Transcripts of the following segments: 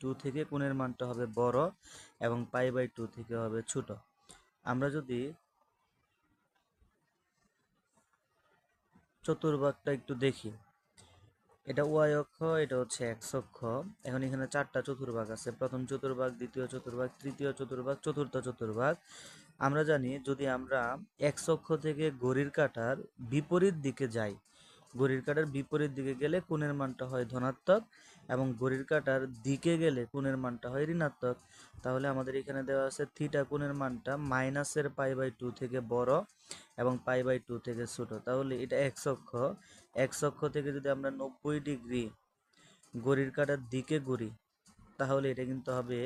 2 থেকে কোণের মানটা হবে বড় এবং π/2 থেকে হবে ছোট। আমরা যদি চতুর্ভাগটা একটু দেখি, এটা ওয়াই অক্ষ, এটা হচ্ছে এক্স অক্ষ। এখন এখানে 4টা চতুর্ভাগ আছে, প্রথম চতুর্ভাগ, দ্বিতীয় চতুর্ভাগ, তৃতীয় চতুর্ভাগ, চতুর্থ চতুর্ভাগ। আমরা জানি যদি আমরা এক্স অক্ষ থেকে ঘড়ির কাঁটার বিপরীত দিকে যাই, ঘড়ির কাঁটার বিপরীত দিকে গেলে কোণের মানটা হয় ধনাত্মক এবং ঘড়ির কাঁটার দিকে গেলে কোণের মানটা হয় ঋণাত্মক। তাহলে আমাদের এখানে দেওয়া আছে থিটা কোণের মানটা মাইনাসের π/2 থেকে বড় এবং π/2 থেকে ছোট। তাহলে এটা এক্স অক্ষ, এক্স অক্ষ থেকে যদি আমরা 90 ডিগ্রি ঘড়ির কাঁটার দিকে ঘুরি তাহলে এটা কিন্তু হবে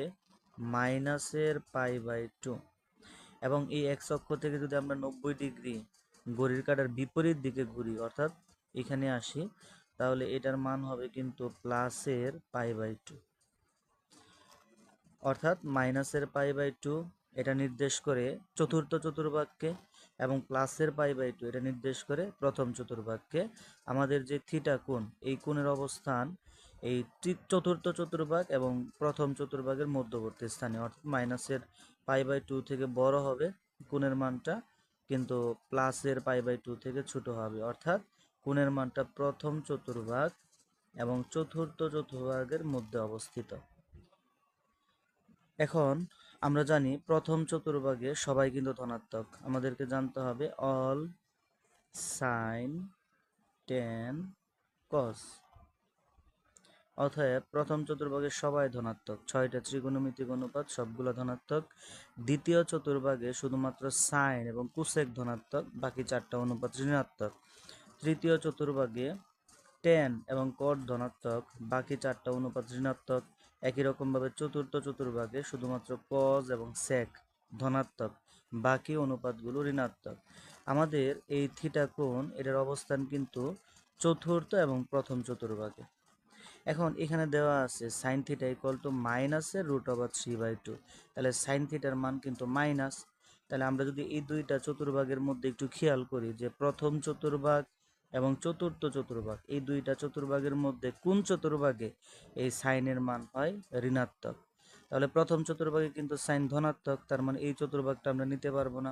মাইনাসের π/2। এবং এই এক্স অক্ষ থেকে যদি আমরা 90 ডিগ্রি ঘড়ির কাঁটার বিপরীত দিকে ঘুরি অর্থাৎ এখানে আসি, তাহলে এটার মান হবে কিন্তু প্লাসের π/2, অর্থাৎ মাইনাসের π/2 এটা নির্দেশ করে চতুর্থ চতুর্ভাগকে এবং প্লাসের π/2 এটা নির্দেশ করে প্রথম চতুর্ভাগকে। আমাদের যে থিটা কোণ, এই কোণের অবস্থান এই চতুর্থ চতুর্ভাগ এবং প্রথম চতুর্ভাগের মধ্যবর্তী স্থানে, অর্থাৎ মাইনাসের π/2 থেকে বড় হবে কোণের মানটা, কিন্তু প্লাসের π/2 থেকে ছোট হবে, অর্থাৎ কোণের মানটা প্রথম চতুর্ভাগ এবং চতুর্থ চতুর্ভাগের মধ্যে অবস্থিত। এখন আমরা জানি প্রথম চতুর্ভাগে সবাই কিন্তু ধনাত্মক, আমাদেরকে জানতে হবে অল সাইন টেন কস। অতএব প্রথম চতুর্ভাগে সবাই ধনাত্মক, 6টা ত্রিকোণমিতিক অনুপাত সবগুলো ধনাত্মক। দ্বিতীয় চতুর্ভাগে শুধুমাত্র সাইন এবং কোসেক ধনাত্মক, বাকি 4টা অনুপাত ঋণাত্মক। তৃতীয় চতুর্ভাগে টেন এবং কট ধনাত্মক, বাকি 4টা অনুপাত ঋণাত্মক। একই রকমভাবে চতুর্থ চতুর্ভাগে শুধুমাত্র কজ এবং সেক ধনাত্মক, বাকি অনুপাতগুলো ঋণাত্মক। আমাদের এই থিটা কোণ এটার অবস্থান কিন্তু চতুর্থ এবং প্রথম চতুর্ভাগে। এখন এখানে দেওয়া আছে সাইন থিটা ইকুয়াল টু মাইনাসের √3/2, তাহলে সাইন থিটার মান কিন্তু মাইনাস। তাহলে আমরা যদি এই দুইটা চতুর্ভাগের মধ্যে একটু খেয়াল করি যে প্রথম চতুর্ভাগ এবং চতুর্থ চতুর্ভাগ, এই দুইটা চতুর্ভাগের মধ্যে কোন চতুর্ভাগে এই সাইনের মান হয় ঋণাত্মক, তাহলে প্রথম চতুর্ভাগে কিন্তু সাইন ধনাত্মক, তার মানে এই চতুর্ভাগটা আমরা নিতে পারবো না।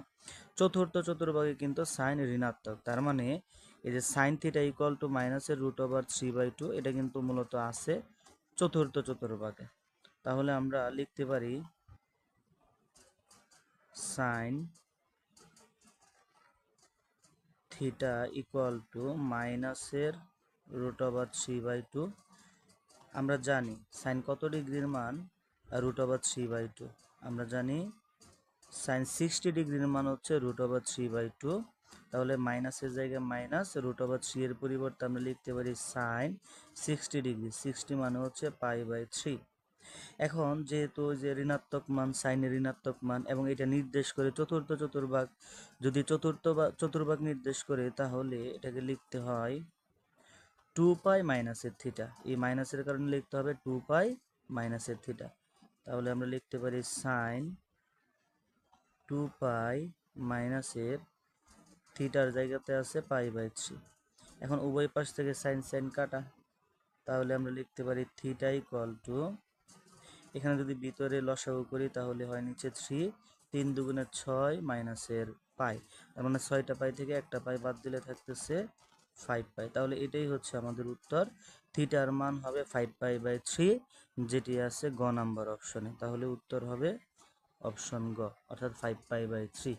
চতুর্থ চতুর্ভাগে কিন্তু সাইন ঋণাত্মক, তার মানে এই যে সাইন থিটা ইকুয়াল টু মাইনাসের √3/2 এটা কিন্তু মূলত আছে চতুর্থ চতুর্ভাগে। তাহলে আমরা লিখতে পারি সাইন থিটা ইকুয়াল টু মাইনাসের √3/2। আমরা জানি সাইন কত ডিগ্রির মান √3/2, আমরা জানি সাইন 60 ডিগ্রির মান হচ্ছে √3/2। তাহলে মাইনাসের জায়গায় মাইনাস, √3 এর পরিবর্তে আমরা লিখতে পারি সাইন 60 ডিগ্রি, 60 মানে হচ্ছে π/3। এখন যেহেতু যে ঋণাত্মক মান, সাইনের ঋণাত্মক মান, এবং এটা নির্দেশ করে চতুর্থ চতুর্ভাগ, যদি চতুর্ভাগ নির্দেশ করে তাহলে এটাকে লিখতে হয় 2π মাইনাসের থিটা, এই মাইনাসের কারণে লিখতে হবে 2π মাইনাসের থিটা। তাহলে আমরা লিখতে পারি সাইন 2π মাইনাসের থিটার জায়গাতে আছে π/3। এখন উভয় পাশ থেকে সাইন সাইন কাটা, তাহলে আমরা লিখতে পারি থিটা ইকুয়াল টু, এখানে যদি ভিতরে লসাগু করি তাহলে হয় নিচে 3, 3 দুগুণে 6 মাইনাসের পাই, তার মানে 6টা পাই থেকে একটা পাই বাদ দিলে থাকতেছে 5π। তাহলে এটাই হচ্ছে আমাদের উত্তর, থিটার মান হবে 5π/3, যেটি আছে গ নাম্বার অপশনে। তাহলে উত্তর হবে অপশন গ, অর্থাৎ 5π/3।